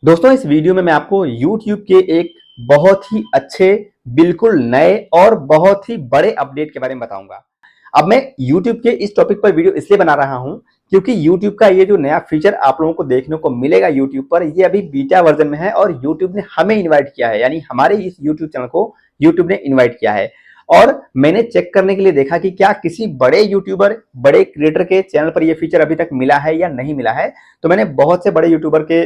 दोस्तों इस वीडियो में मैं आपको YouTube के एक बहुत ही अच्छे, बिल्कुल नए और बहुत ही बड़े अपडेट के बारे में बताऊंगा। अब मैं YouTube के इस टॉपिक पर वीडियो इसलिए बना रहा हूं क्योंकि YouTube का ये जो नया फीचर आप लोगों को देखने को मिलेगा YouTube पर, ये अभी बीटा वर्जन में है और YouTube ने हमें इनवाइट किया है, यानी हमारे इस YouTube चैनल को YouTube ने इनवाइट किया है। और मैंने चेक करने के लिए देखा कि क्या किसी बड़े यूट्यूबर, बड़े क्रिएटर के चैनल पर यह फीचर अभी तक मिला है या नहीं मिला है। तो मैंने बहुत से बड़े यूट्यूबर के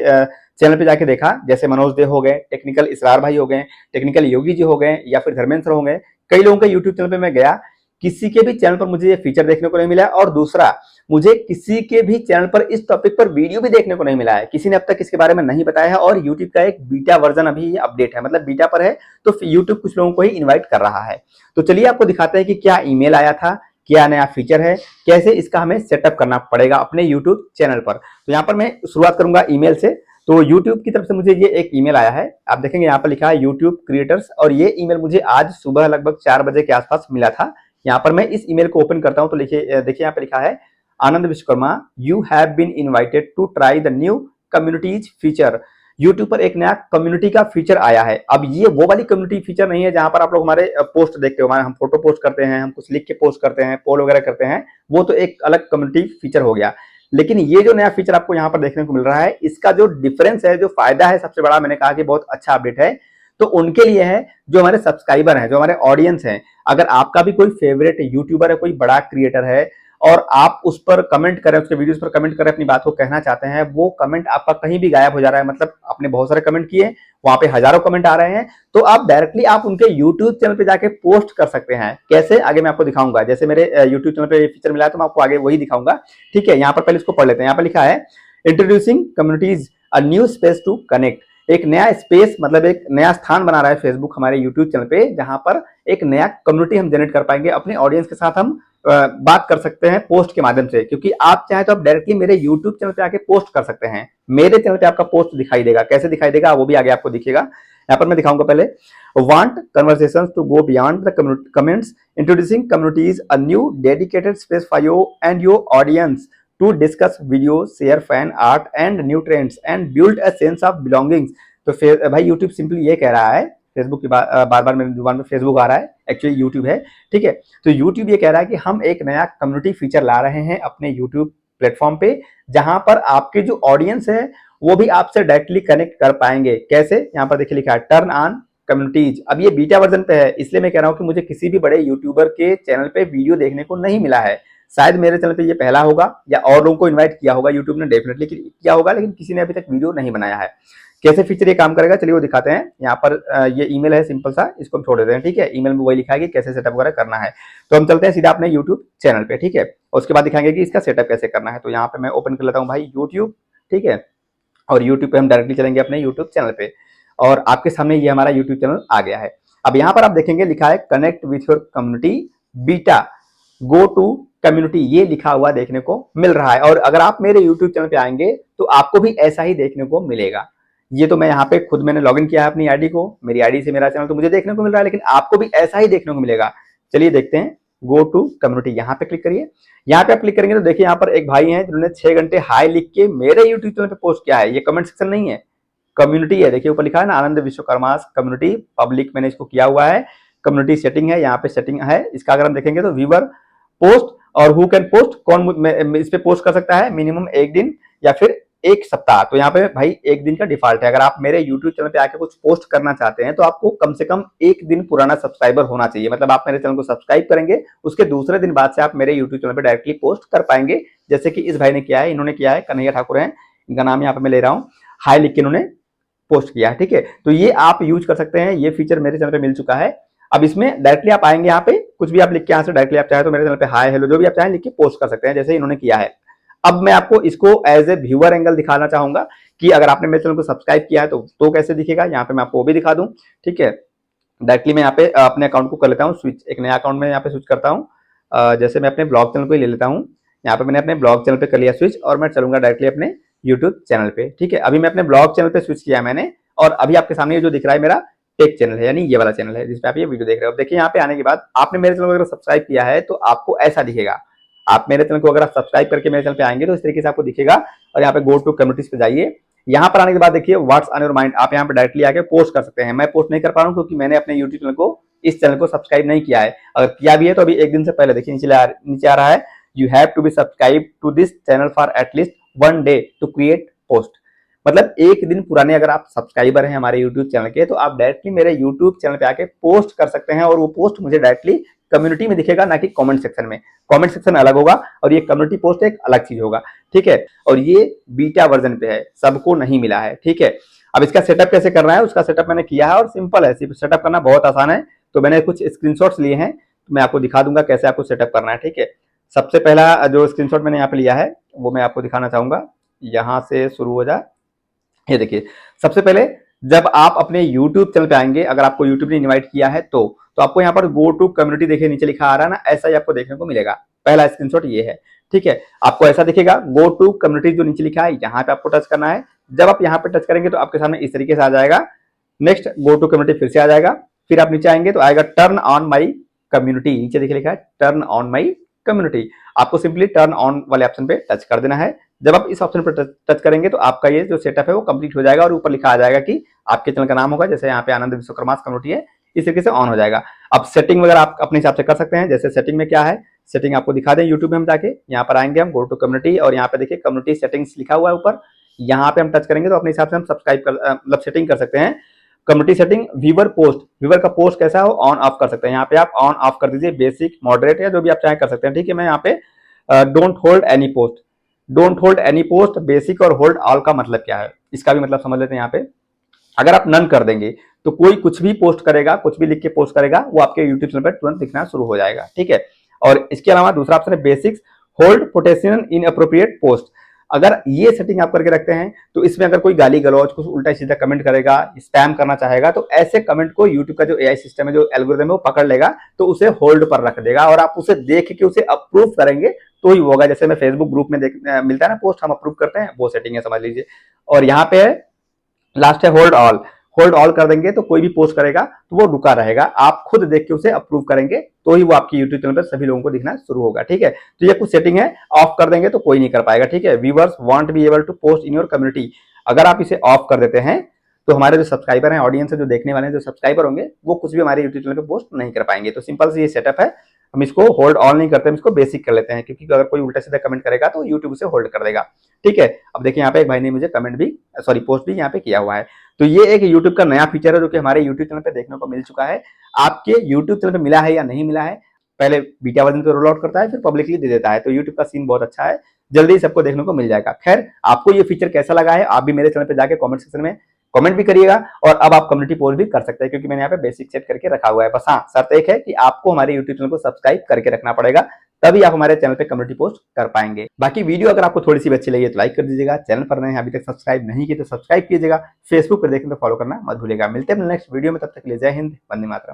चैनल पे जाके देखा, जैसे मनोज दे हो गए, टेक्निकल इसरार भाई हो गए, टेक्निकल योगी जी हो गए, या फिर धर्मेंद्र हो गए। कई लोगों के यूट्यूब चैनल पे मैं गया, किसी के भी चैनल पर मुझे ये फीचर देखने को नहीं मिला। और दूसरा, मुझे किसी के भी चैनल पर इस टॉपिक पर वीडियो भी देखने को नहीं मिला है, किसी ने अब तक इसके बारे में नहीं बताया है। और यूट्यूब का एक बीटा वर्जन अभी ये अपडेट है, मतलब बीटा पर है, तो यूट्यूब कुछ लोगों को ही इन्वाइट कर रहा है। तो चलिए आपको दिखाते हैं कि क्या ईमेल आया था, क्या नया फीचर है, कैसे इसका हमें सेटअप करना पड़ेगा अपने यूट्यूब चैनल पर। तो यहाँ पर मैं शुरुआत करूंगा ईमेल से। तो YouTube की तरफ से मुझे ये एक ईमेल आया है, आप देखेंगे यहाँ पर लिखा है YouTube क्रिएटर्स, और ये ईमेल मुझे आज सुबह लगभग 4 बजे के आसपास मिला था। यहाँ पर मैं इस ईमेल को ओपन करता हूँ तो देखिए यहाँ पे लिखा है, Anand Vishwakarma, you have been invited to try the new communities feature. YouTube पर एक नया कम्युनिटी का फीचर आया है। अब ये वो वाली कम्युनिटी फीचर नहीं है जहां पर आप लोग हमारे पोस्ट देखते हो, हम फोटो पोस्ट करते हैं, हम कुछ लिख के पोस्ट करते हैं, पोल वगैरह करते हैं, वो तो एक अलग कम्युनिटी फीचर हो गया। लेकिन ये जो नया फीचर आपको यहाँ पर देखने को मिल रहा है, इसका जो डिफरेंस है, जो फायदा है सबसे बड़ा, मैंने कहा कि बहुत अच्छा अपडेट है, तो उनके लिए है जो हमारे सब्सक्राइबर हैं, जो हमारे ऑडियंस हैं। अगर आपका भी कोई फेवरेट यूट्यूबर है, कोई बड़ा क्रिएटर है, और आप उस पर कमेंट करें, उसके वीडियोस पर कमेंट करें, अपनी बात को कहना चाहते हैं, वो कमेंट आपका कहीं भी गायब हो जा रहा है, मतलब आपने बहुत सारे कमेंट किए, वहां पे हजारों कमेंट आ रहे हैं, तो आप डायरेक्टली आप उनके यूट्यूब चैनल पे जाके पोस्ट कर सकते हैं। कैसे, आगे मैं आपको दिखाऊंगा। जैसे मेरे यूट्यूब चैनल पे ये फीचर मिला है तो मैं आपको आगे वही दिखाऊंगा। ठीक है, यहाँ पर पहले इसको पढ़ लेते हैं। यहाँ पर लिखा है, introducing communities, a new space to connect. एक नया स्पेस, मतलब एक नया स्थान बना रहा है फेसबुक हमारे यूट्यूब चैनल पे, जहां पर एक नया कम्युनिटी हम जनरेट कर पाएंगे, अपने ऑडियंस के साथ हम बात कर सकते हैं पोस्ट के माध्यम से। क्योंकि आप चाहे तो आप डायरेक्टली मेरे यूट्यूब चैनल पे आके पोस्ट कर सकते हैं, मेरे चैनल पे आपका पोस्ट दिखाई देगा। कैसे दिखाई देगा वो भी आगे आपको दिखेगा, यहाँ पर मैं दिखाऊंगा। पहले, want conversations to go beyond the comments, introducing communities, a new dedicated space for you and your audience to discuss video, share fan art and new trends and build a sense of belongings. तो फिर भाई YouTube simply ये कह रहा है, Facebook की बार बार मेरी जुबान में फेसबुक आ रहा है, एक्चुअली यूट्यूब है। ठीक है, तो यूट्यूब ये कह रहा है कि हम एक नया कम्युनिटी फीचर ला रहे हैं अपने यूट्यूब प्लेटफॉर्म पे, जहां पर आपके जो ऑडियंस है वो भी आपसे डायरेक्टली कनेक्ट कर पाएंगे। कैसे, यहाँ पर देखिए लिखा है, टर्न ऑन कम्युनिटीज। अब ये बीटा वर्जन पे है, इसलिए मैं कह रहा हूँ कि मुझे किसी भी बड़े यूट्यूबर के चैनल पे वीडियो देखने को नहीं मिला है। शायद मेरे चैनल पे ये पहला होगा, या और लोगों को इन्वाइट किया होगा, यूट्यूब ने डेफिनेटली किया होगा, लेकिन किसी ने अभी तक वीडियो नहीं बनाया है। कैसे फीचर ये काम करेगा, चलिए वो दिखाते हैं। यहाँ पर ये ईमेल है सिंपल सा, इसको हम छोड़ देते हैं। ठीक है, ईमेल में वही लिखा है कि कैसे सेटअप वगैरह करना है। तो हम चलते हैं सीधा अपने यूट्यूब चैनल पे। ठीक है, और उसके बाद दिखाएंगे कि इसका सेटअप कैसे करना है। तो यहाँ पे मैं ओपन कर लेता हूँ भाई यूट्यूब। ठीक है, और यूट्यूब पे हम डायरेक्टली चलेंगे अपने यूट्यूब चैनल पे, और आपके सामने ये हमारा यूट्यूब चैनल आ गया है। अब यहाँ पर आप देखेंगे लिखा है, connect with your community beta, go to community, ये लिखा हुआ देखने को मिल रहा है। और अगर आप मेरे यूट्यूब चैनल पे आएंगे तो आपको भी ऐसा ही देखने को मिलेगा। ये तो मैं यहाँ पे खुद मैंने लॉगिन किया है अपनी आईडी को, मेरी आईडी से मेरा चैनल तो मुझे देखने को मिल रहा है, लेकिन आपको भी ऐसा ही देखने को मिलेगा। चलिए देखते हैं, गो टू कम्युनिटी, यहाँ पे क्लिक करिए। यहाँ पे आप क्लिक करेंगे तो देखिए यहाँ पर एक भाई हैं जिन्होंने 6 घंटे हाई लिख के मेरे यूट्यूब चैनल पे पोस्ट किया है। ये कमेंट सेक्शन नहीं है, कम्युनिटी है। देखिए ऊपर लिखा है ना, आनंद विश्वकर्मा कम्युनिटी पब्लिक, मैंने इसको किया हुआ है। कम्युनिटी सेटिंग है, यहाँ पे सेटिंग है इसका। अगर हम देखेंगे तो व्यूअर, पोस्ट और हु कैन पोस्ट, कौन इस पे पोस्ट कर सकता है, मिनिमम 1 दिन या फिर 1 सप्ताह। तो यहाँ पे भाई 1 दिन का डिफॉल्ट है। अगर आप मेरे यूट्यूब चैनल पे आके कुछ पोस्ट करना चाहते हैं तो आपको कम से कम 1 दिन पुराना सब्सक्राइबर होना चाहिए, मतलब आप मेरे चैनल को सब्सक्राइब करेंगे, उसके दूसरे दिन बाद से आप मेरे यूट्यूब चैनल पे डायरेक्टली पोस्ट कर पाएंगे। जैसे कि इस भाई ने किया है, इन्होंने किया है, कन्हैया ठाकुर है इनका नाम, यहाँ पे मैं ले रहा हूँ, हाई लिख के इन्होंने पोस्ट किया है। ठीक है, तो ये आप यूज कर सकते हैं, ये फीचर मेरे चैनल पे मिल चुका है। अब इसमें डायरेक्टली आप आएंगे, यहाँ पे कुछ भी आप लिख के यहाँ से डायरेक्टली आप चाहे तो मेरे चैनल पे हाय हेलो जो भी आप चाहें लिख के पोस्ट कर सकते हैं, जैसे इन्होंने किया है। अब मैं आपको इसको एज ए व्यूअर एंगल दिखाना चाहूंगा कि अगर आपने मेरे चैनल को सब्सक्राइब किया है तो कैसे दिखेगा। यहाँ पे मैं आपको वो भी दिखा दूं। ठीक है, डायरेक्टली मैं यहाँ पे अपने अकाउंट को कर लेता हूँ स्विच, एक नया अकाउंट में यहाँ पे स्विच करता हूँ। जैसे मैं अपने ब्लॉग चैनल को ही ले लेता हूँ। यहाँ पे मैंने अपने ब्लॉग चैनल पे कर लिया स्विच, और मैं चलूंगा डायरेक्टली अपने यूट्यूब चैनल पे। ठीक है, अभी मैं अपने ब्लॉग चैनल पे स्विच किया मैंने, और अभी आपके सामने जो दिख रहा है मेरा टेक चैनल है, यानी ये वाला चैनल है जिसपे आप ये वीडियो देख रहे हो। देखिए यहाँ पे आने के बाद आपने मेरे चैनल को अगर सब्सक्राइब किया है तो आपको ऐसा दिखेगा। आप मेरे चैनल को अगर आप सब्सक्राइब करके मेरे चैनल पे आएंगे तो इस तरीके से आपको दिखेगा। और यहाँ पे गो टू कम्युनिटीज पे जाइए, यहाँ पर आने के बाद देखिए व्हाट्स ऑन योर माइंड, आप यहाँ पे डायरेक्टली आके पोस्ट कर सकते हैं। मैं पोस्ट नहीं कर पा रहा हूँ क्योंकि मैंने अपने यूट्यूब चैनल को, इस चैनल को सब्सक्राइब नहीं किया है। अगर किया भी है तो अभी एक दिन से पहले देखिए नीचे आ रहा है, you have to be subscribe to this channel for at least 1 day to create post. मतलब एक दिन पुराने अगर आप सब्सक्राइबर हैं हमारे यूट्यूब चैनल के, तो आप डायरेक्टली मेरे यूट्यूब चैनल पे आके पोस्ट कर सकते हैं और वो पोस्ट मुझे डायरेक्टली कम्युनिटी में दिखेगा, ना कि कमेंट सेक्शन में। कमेंट सेक्शन अलग होगा और ये कम्युनिटी पोस्ट एक अलग चीज होगा, ठीक है। और ये बीटा वर्जन पे है, सबको नहीं मिला है, ठीक है। अब इसका सेटअप कैसे करना है, उसका सेटअप मैंने किया है और सिंपल है, सेटअप करना बहुत आसान है। तो मैंने कुछ स्क्रीनशॉट्स लिए हैं, तो मैं आपको दिखा दूंगा कैसे आपको सेटअप करना है, ठीक है। सबसे पहला जो स्क्रीनशॉट मैंने यहाँ पे लिया है वो मैं आपको दिखाना चाहूंगा। यहाँ से शुरू हो जाए, ये देखिए। सबसे पहले जब आप अपने YouTube चैनल पे आएंगे, अगर आपको YouTube ने इनवाइट किया है तो आपको यहाँ पर गो टू कम्युनिटी देखिए नीचे लिखा आ रहा है ना, ऐसा ही आपको देखने को मिलेगा। पहला स्क्रीनशॉट ये है, ठीक है। आपको ऐसा दिखेगा, गो टू कम्युनिटी जो नीचे लिखा है यहाँ पे आपको टच करना है। जब आप यहाँ पे टच करेंगे तो आपके सामने इस तरीके से आ जाएगा। नेक्स्ट गो टू कम्युनिटी फिर से आ जाएगा, फिर आप नीचे आएंगे तो आएगा टर्न ऑन माई कम्युनिटी, नीचे देखिए लिखा है टर्न ऑन माई कम्युनिटी। आपको सिंपली टर्न ऑन वाले ऑप्शन पे टच कर देना है। जब आप इस ऑप्शन पर टच करेंगे तो आपका ये जो सेटअप है वो कंप्लीट हो जाएगा और ऊपर लिखा आ जाएगा कि आपके चैनल का नाम होगा, जैसे यहाँ पे आनंद विश्वकर्मा कम्युनिटी है, इस तरीके से ऑन हो जाएगा। अब सेटिंग वगैरह आप अपने हिसाब से कर सकते हैं। जैसे सेटिंग में क्या है, सेटिंग आपको दिखा दें यूट्यूब में हम जाके, यहाँ पर आएंगे हम गो टू कम्युनिटी और यहाँ पे देखिए कम्युनिटी सेटिंग्स लिखा हुआ है ऊपर, यहाँ पे हम टच करेंगे तो अपने हिसाब से हम सब्सक्राइब कर मतलब सेटिंग कर सकते हैं। Community setting, viewer post, viewer का पोस्ट कैसा है वो ऑन ऑफ कर सकते हैं। यहाँ पे आप ऑन ऑफ कर दीजिए, बेसिक मॉडरेट या जो भी आप चाहे कर सकते हैं, ठीक है। मैं यहाँ पे don't hold any post, don't hold any post, basic और होल्ड ऑल का मतलब क्या है, इसका भी मतलब समझ लेते हैं। यहाँ पे अगर आप नन कर देंगे तो कोई कुछ भी पोस्ट करेगा, कुछ भी लिख के पोस्ट करेगा, वो आपके यूट्यूब चैनल पर तुरंत दिखना शुरू हो जाएगा, ठीक है। और इसके अलावा दूसरा ऑप्शन है basics, hold potential in appropriate post. अगर ये सेटिंग आप करके रखते हैं तो इसमें अगर कोई गाली गलौज, कुछ उल्टा सीधा कमेंट करेगा, स्पैम करना चाहेगा, तो ऐसे कमेंट को यूट्यूब का जो एआई सिस्टम है, जो एल्गोरिथम है, वो पकड़ लेगा, तो उसे होल्ड पर रख देगा और आप उसे देख के उसे अप्रूव करेंगे तो ही होगा। जैसे मैं फेसबुक ग्रुप में मिलता है ना पोस्ट, हम अप्रूव करते हैं, वो सेटिंग है समझ लीजिए। और यहाँ पे लास्ट है होल्ड ऑल, होल्ड ऑल कर देंगे तो कोई भी पोस्ट करेगा तो वो रुका रहेगा, आप खुद देख के उसे अप्रूव करेंगे तो ही वो आपकी यूट्यूब चैनल पर सभी लोगों को दिखना शुरू होगा, ठीक है। तो ये कुछ सेटिंग है, ऑफ कर देंगे तो कोई नहीं कर पाएगा, ठीक है। Viewers want be able to post in your community, अगर आप इसे ऑफ कर देते हैं तो हमारे जो सब्सक्राइबर हैं, ऑडियंस है, जो देखने वाले हैं, जो सब्सक्राइबर होंगे, वो कुछ भी हमारे यूट्यूब चैनल पे पोस्ट नहीं कर पाएंगे। तो सिंपल से ये सेटअप है, हम इसको होल्ड ऑन नहीं करते, हम इसको बेसिक कर लेते हैं, क्योंकि अगर कोई उल्टा सीधा कमेंट करेगा तो यूट्यूब उसे होल्ड कर देगा, ठीक है। अब देखिए यहाँ पे एक भाई ने मुझे कमेंट भी पोस्ट भी यहाँ पे किया हुआ है। तो ये एक यूट्यूब का नया फीचर है जो कि हमारे यूट्यूब चैनल पे देखने को मिल चुका है। आपके यूट्यूब चैनल पे मिला है या नहीं मिला है, पहले बीटा वर्जन पे रोल आउट करता है, फिर पब्लिकली दे देता है। तो यूट्यूब का सीन बहुत अच्छा है, जल्दी ही सबको देखने को मिल जाएगा। खैर, आपको ये फीचर कैसा लगा है, आप भी मेरे चैनल पे जाके कमेंट सेक्शन में कमेंट भी करिएगा और अब आप कम्युनिटी पोस्ट भी कर सकते हैं, क्योंकि मैंने यहाँ पे बेसिक सेट करके रखा हुआ है। बस हाँ, शर्त एक है कि आपको हमारे यूट्यूब चैनल को सब्सक्राइब करके रखना पड़ेगा, तभी आप हमारे चैनल पे कम्युनिटी पोस्ट कर पाएंगे। बाकी वीडियो अगर आपको थोड़ी सी भी अच्छी लगी तो लाइक कर दीजिएगा, चैनल पर नए हैं अभी तक सब्सक्राइब नहीं किए तो सब्सक्राइब कीजिएगा, फेसबुक पर देखें तो फॉलो करना मत भूलिएगा। मिलते हैं नेक्स्ट वीडियो में, तब तक के लिए जय हिंद, वंदे मातरम।